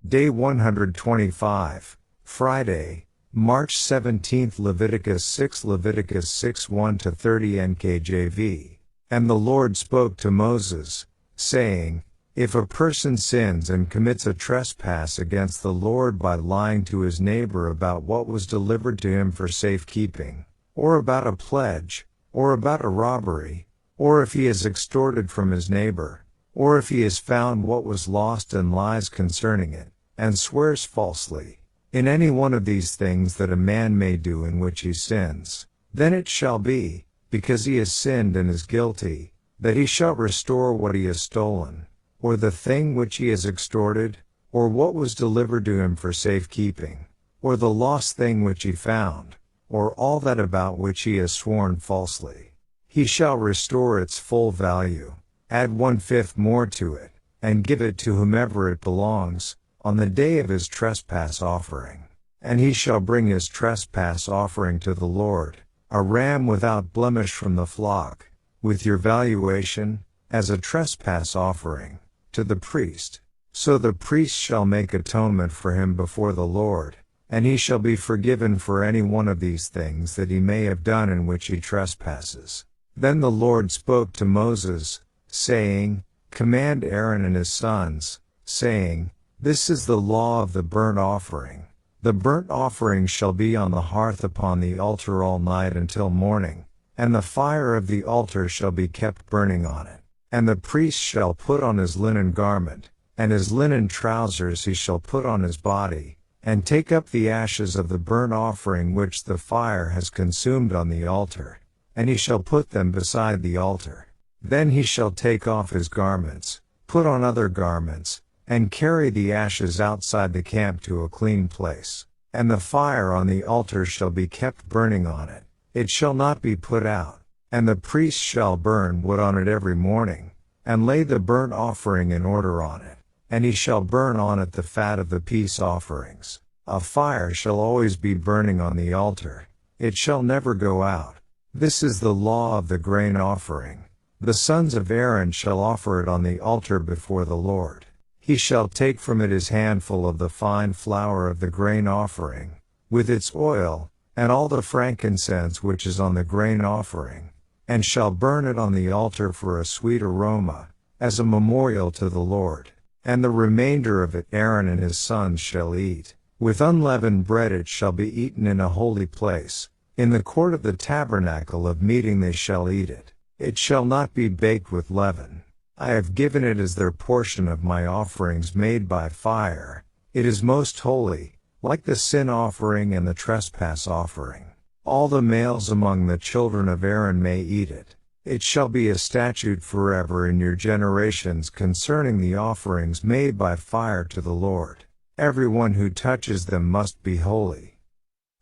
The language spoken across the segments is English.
Day 125, Friday, March 17, Leviticus 6 1-30 NKJV. And the Lord spoke to Moses, saying, If a person sins and commits a trespass against the Lord by lying to his neighbor about what was delivered to him for safekeeping, or about a pledge, or about a robbery, or if he has extorted from his neighbor, or if he has found what was lost and lies concerning it, and swears falsely, in any one of these things that a man may do in which he sins, then it shall be, because he has sinned and is guilty, that he shall restore what he has stolen, or the thing which he has extorted, or what was delivered to him for safekeeping, or the lost thing which he found, or all that about which he has sworn falsely. He shall restore its full value, add 1/5 more to it, and give it to whomever it belongs, on the day of his trespass offering. And he shall bring his trespass offering to the Lord, a ram without blemish from the flock, with your valuation, as a trespass offering, to the priest. So the priest shall make atonement for him before the Lord, and he shall be forgiven for any one of these things that he may have done in which he trespasses. Then the Lord spoke to Moses, saying, Command Aaron and his sons, saying, This is the law of the burnt offering. The burnt offering shall be on the hearth upon the altar all night until morning, and the fire of the altar shall be kept burning on it. And the priest shall put on his linen garment, and his linen trousers he shall put on his body, and take up the ashes of the burnt offering which the fire has consumed on the altar, and he shall put them beside the altar. Then he shall take off his garments, put on other garments, and carry the ashes outside the camp to a clean place. And the fire on the altar shall be kept burning on it, it shall not be put out. And the priest shall burn wood on it every morning, and lay the burnt offering in order on it, and he shall burn on it the fat of the peace offerings. A fire shall always be burning on the altar, it shall never go out. This is the law of the grain offering. The sons of Aaron shall offer it on the altar before the Lord. He shall take from it his handful of the fine flour of the grain offering, with its oil, and all the frankincense which is on the grain offering, and shall burn it on the altar for a sweet aroma, as a memorial to the Lord. And the remainder of it Aaron and his sons shall eat. With unleavened bread it shall be eaten in a holy place. In the court of the tabernacle of meeting they shall eat it. It shall not be baked with leaven. I have given it as their portion of my offerings made by fire. It is most holy, like the sin offering and the trespass offering. All the males among the children of Aaron may eat it. It shall be a statute forever in your generations concerning the offerings made by fire to the Lord. Everyone who touches them must be holy.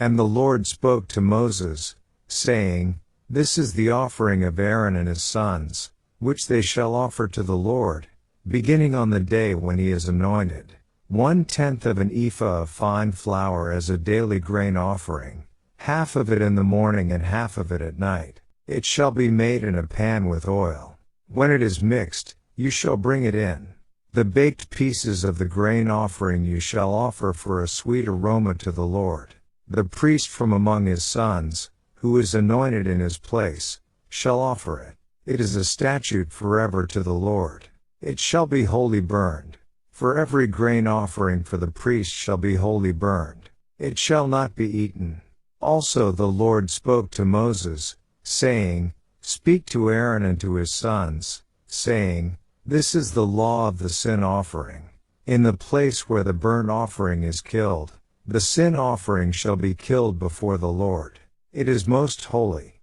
And the Lord spoke to Moses, saying, This is the offering of Aaron and his sons, which they shall offer to the Lord, beginning on the day when he is anointed. 1/10 of an ephah of fine flour as a daily grain offering, half of it in the morning and half of it at night. It shall be made in a pan with oil. When it is mixed, you shall bring it in. The baked pieces of the grain offering you shall offer for a sweet aroma to the Lord. The priest from among his sons, who is anointed in his place, shall offer it. It is a statute forever to the Lord. It shall be wholly burned. For every grain offering for the priest shall be wholly burned. It shall not be eaten. Also the Lord spoke to Moses, saying, Speak to Aaron and to his sons, saying, This is the law of the sin offering. In the place where the burnt offering is killed, the sin offering shall be killed before the Lord. It is most holy.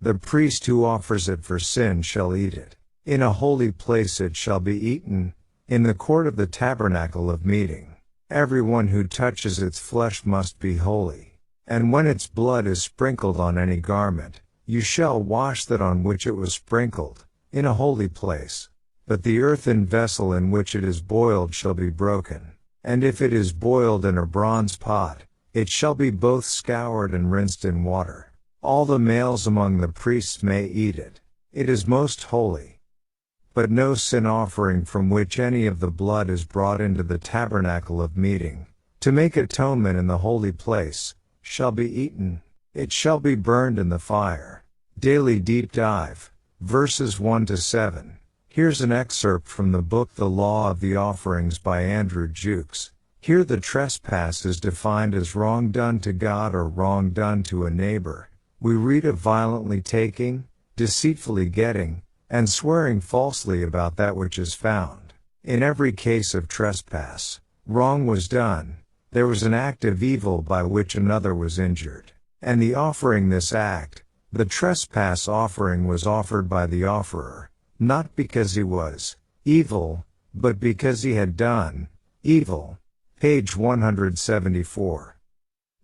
The priest who offers it for sin shall eat it. In a holy place it shall be eaten, in the court of the tabernacle of meeting. Everyone who touches its flesh must be holy. And when its blood is sprinkled on any garment, you shall wash that on which it was sprinkled, in a holy place. But the earthen vessel in which it is boiled shall be broken. And if it is boiled in a bronze pot, it shall be both scoured and rinsed in water. All the males among the priests may eat it. It is most holy. but no sin offering from which any of the blood is brought into the tabernacle of meeting, to make atonement in the holy place, shall be eaten. It shall be burned in the fire. Daily Deep Dive, verses 1 to 7. Here's an excerpt from the book The Law of the Offerings by Andrew Jukes. Here the trespass is defined as wrong done to God or wrong done to a neighbor. We read of violently taking, deceitfully getting, and swearing falsely about that which is found. In every case of trespass, wrong was done. There was an act of evil by which another was injured. And the offering this act, the trespass offering, was offered by the offerer, not because he was evil, but because he had done evil. Page 174.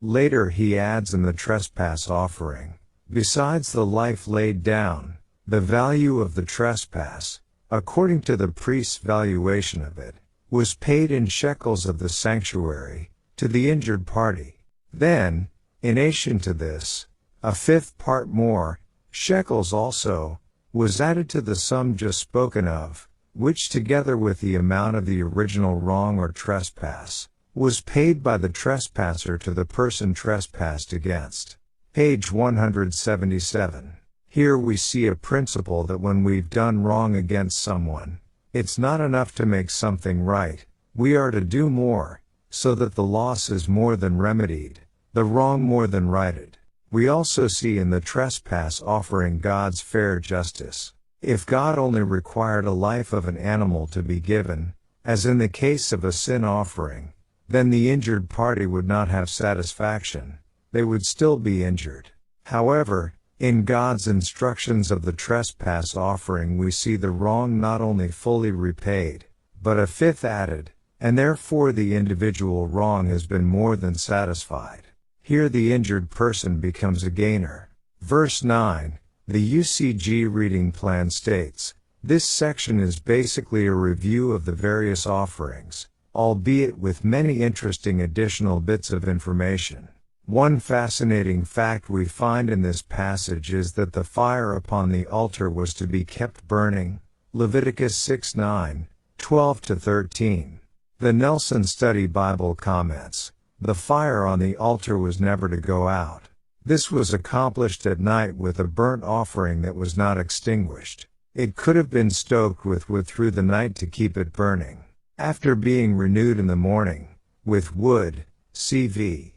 Later he adds in the trespass offering, besides the life laid down, the value of the trespass, according to the priest's valuation of it, was paid in shekels of the sanctuary, to the injured party. Then, in addition to this, a fifth part more, shekels also, was added to the sum just spoken of, which together with the amount of the original wrong or trespass, was paid by the trespasser to the person trespassed against. Page 177. Here we see a principle that when we've done wrong against someone, it's not enough to make something right, we are to do more, so that the loss is more than remedied, the wrong more than righted. We also see in the trespass offering God's fair justice. If God only required a life of an animal to be given, as in the case of a sin offering, then the injured party would not have satisfaction, they would still be injured. However, in God's instructions of the trespass offering we see the wrong not only fully repaid, but a fifth added, and therefore the individual wrong has been more than satisfied. Here the injured person becomes a gainer. Verse 9, the UCG reading plan states, this section is basically a review of the various offerings, albeit with many interesting additional bits of information. One fascinating fact we find in this passage is that the fire upon the altar was to be kept burning. Leviticus 6:9, 12-13. The Nelson Study Bible comments, the fire on the altar was never to go out. This was accomplished at night with a burnt offering that was not extinguished. It could have been stoked with wood through the night to keep it burning. After being renewed in the morning, with wood, cv.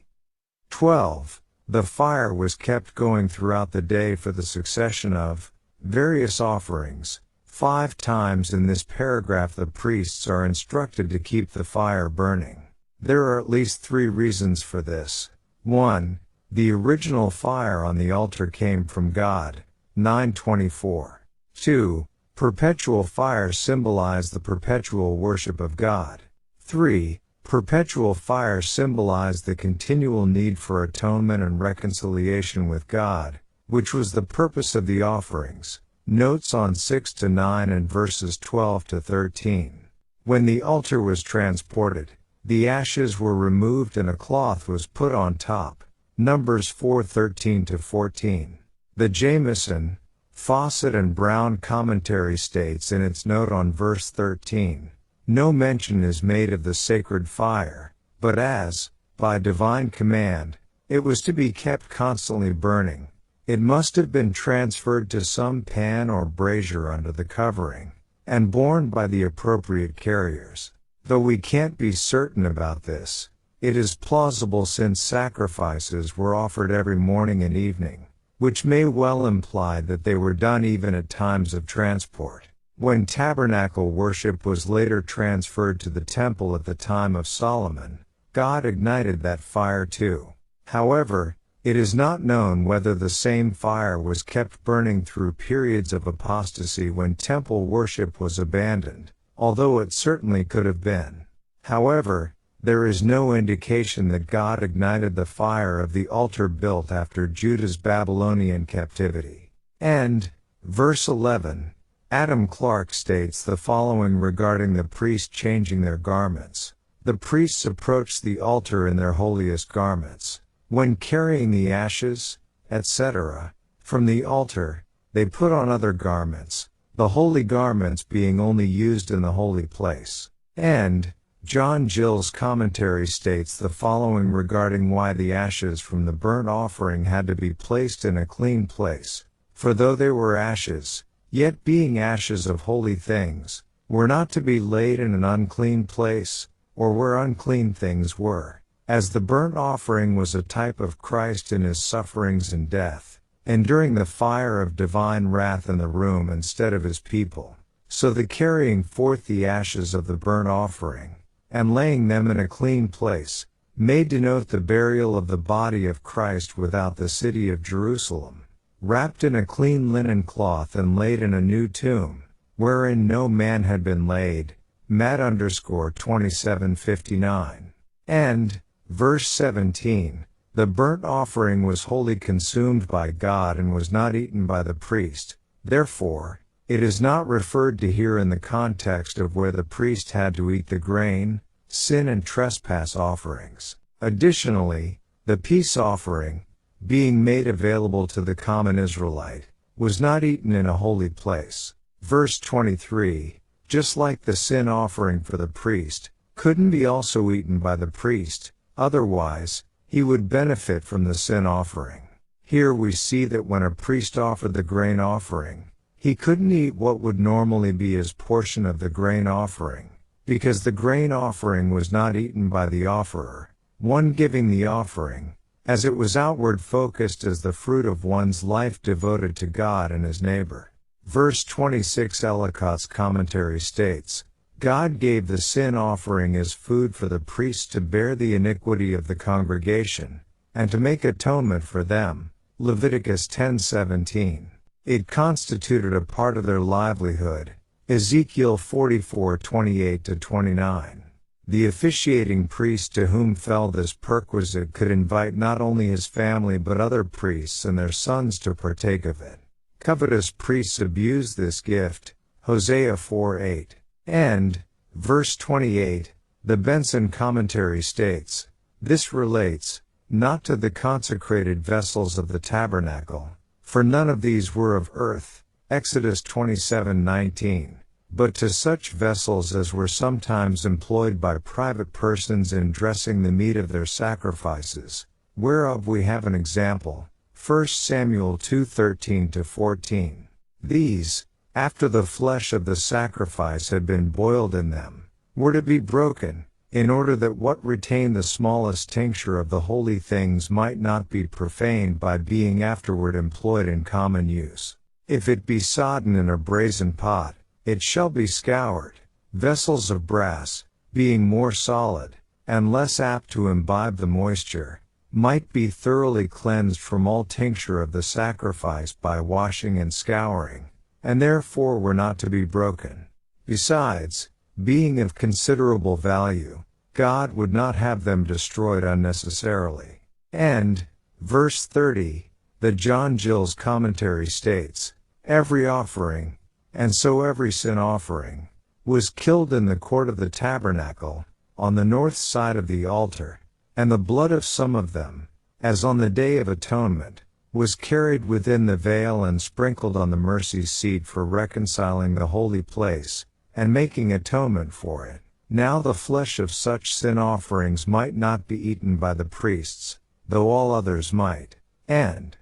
12, the fire was kept going throughout the day for the succession of various offerings. 5 times in this paragraph the priests are instructed to keep the fire burning. There are at least 3 reasons for this. 1. The original fire on the altar came from God, 9:24. 2. Perpetual fire symbolized the perpetual worship of God. 3. Perpetual fire symbolized the continual need for atonement and reconciliation with God, which was the purpose of the offerings. Notes on 6-9 and verses 12-13. When the altar was transported, the ashes were removed and a cloth was put on top. Numbers 4:13-14. The Jamieson, Fawcett and Brown commentary states in its note on verse 13, no mention is made of the sacred fire, but as, by divine command, it was to be kept constantly burning, it must have been transferred to some pan or brazier under the covering, and borne by the appropriate carriers. Though we can't be certain about this, it is plausible since sacrifices were offered every morning and evening, which may well imply that they were done even at times of transport. When tabernacle worship was later transferred to the temple at the time of Solomon, God ignited that fire too. However, it is not known whether the same fire was kept burning through periods of apostasy when temple worship was abandoned, although it certainly could have been. However, there is no indication that God ignited the fire of the altar built after Judah's Babylonian captivity. And, verse 11, Adam Clarke states the following regarding the priests changing their garments. The priests approached the altar in their holiest garments. When carrying the ashes, etc., from the altar, they put on other garments, the holy garments being only used in the holy place. And John Gill's commentary states the following regarding why the ashes from the burnt offering had to be placed in a clean place. For though they were ashes, yet being ashes of holy things, were not to be laid in an unclean place, or where unclean things were, as the burnt offering was a type of Christ in his sufferings and death, enduring the fire of divine wrath in the room instead of his people. So the carrying forth the ashes of the burnt offering, and laying them in a clean place, may denote the burial of the body of Christ without the city of Jerusalem, wrapped in a clean linen cloth and laid in a new tomb, wherein no man had been laid. Matt _2759. And, verse 17, the burnt offering was wholly consumed by God and was not eaten by the priest. Therefore, it is not referred to here in the context of where the priest had to eat the grain, sin and trespass offerings. Additionally, the peace offering, being made available to the common Israelite, was not eaten in a holy place. Verse 23, just like the sin offering for the priest, couldn't be also eaten by the priest, otherwise, he would benefit from the sin offering. Here we see that when a priest offered the grain offering, he couldn't eat what would normally be his portion of the grain offering, because the grain offering was not eaten by the offerer, one giving the offering, as it was outward focused as the fruit of one's life devoted to God and his neighbor. Verse 26 Ellicott's commentary states, God gave the sin offering as food for the priests to bear the iniquity of the congregation, and to make atonement for them. Leviticus 10:17. It constituted a part of their livelihood. Ezekiel 44:28-29. The officiating priest to whom fell this perquisite could invite not only his family but other priests and their sons to partake of it. Covetous priests abused this gift. Hosea 4:8. And, verse 28, the Benson commentary states, this relates, not to the consecrated vessels of the tabernacle, for none of these were of earth, Exodus 27:19, but to such vessels as were sometimes employed by private persons in dressing the meat of their sacrifices, whereof we have an example, 1 Samuel 2:13-14. These, after the flesh of the sacrifice had been boiled in them, were to be broken, in order that what retained the smallest tincture of the holy things might not be profaned by being afterward employed in common use. If it be sodden in a brazen pot, it shall be scoured. Vessels of brass, being more solid, and less apt to imbibe the moisture, might be thoroughly cleansed from all tincture of the sacrifice by washing and scouring, and therefore were not to be broken. Besides, being of considerable value, God would not have them destroyed unnecessarily. And, verse 30, the John Gill's commentary states, every offering, and so every sin offering, was killed in the court of the tabernacle, on the north side of the altar, and the blood of some of them, as on the Day of Atonement, was carried within the veil and sprinkled on the mercy seat for reconciling the holy place, and making atonement for it. Now the flesh of such sin offerings might not be eaten by the priests, though all others might. And,